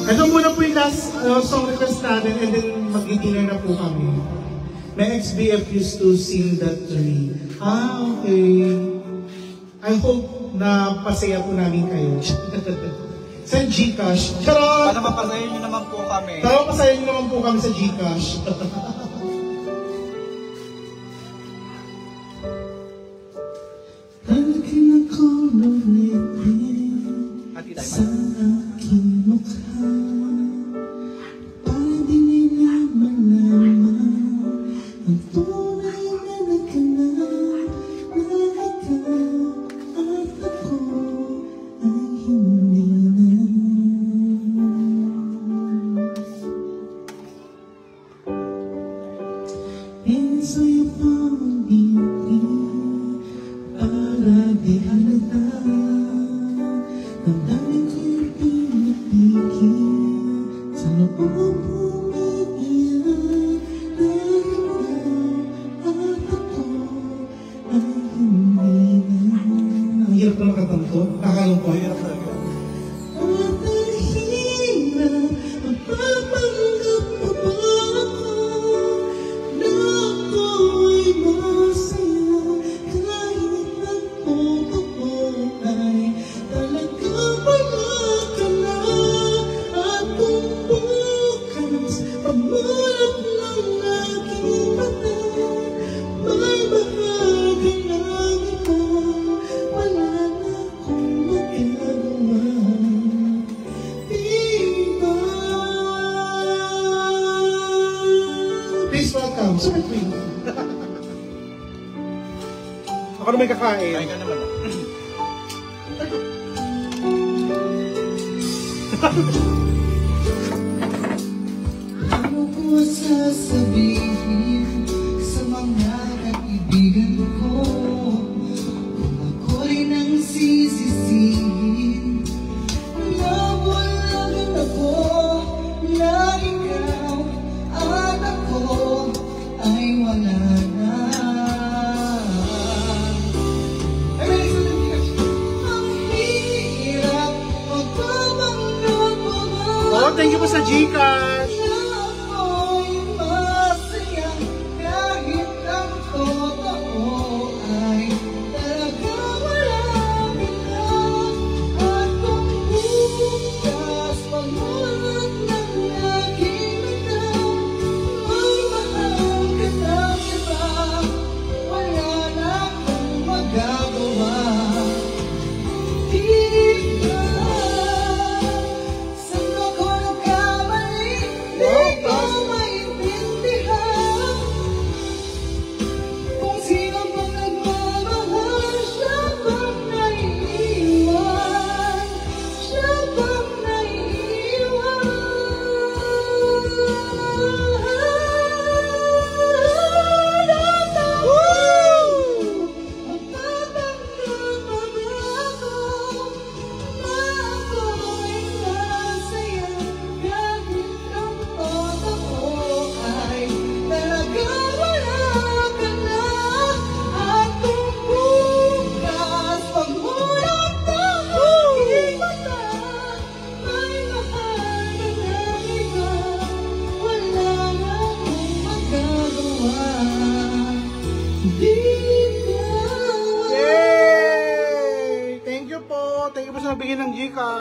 Ito muna po yung last song request natin and then mag-dinner na po kami. My ex-BF used to sing that to me. Okay. I hope na pasaya po namin kayo. Sa Gcash. Charot! Para mapasayin nyo naman po kami. Para mapasayin nyo naman po kami sa Gcash. Talagang ako nangiti sa aking mukha. Para di nila malaman ang tunay na naghanap na ikaw at ako ay hindi na. Sa'yo pa ang ibig para di halata. Damdamin ko'y pinipigil sa loob umiiyak. Dahil ikaw at ako ay hindi na. Ang hirap na nakatanto. Nakakalong po. Hirap talaga. At hirap magpapanggap pa ba ako na ako ay masaya kahit ang totoo ay talaga wala ka na. At kung bukas pamulat ng aking mata, may bahagi ng iba, wala na akong magagawa. Diba? Please welcome, Super Queen. Ako na may kakain. Kain ka naman. Ano ko sasabihin sa mga kaibigan ko kung ako'y nang sisisihin na wala rin ako, na ikaw at ako ay wala na. Ang hirap magpapanggap pa ba? Oh, thank you po sa Gcash. Yay! Thank you po sa nabigyan ng Gcash.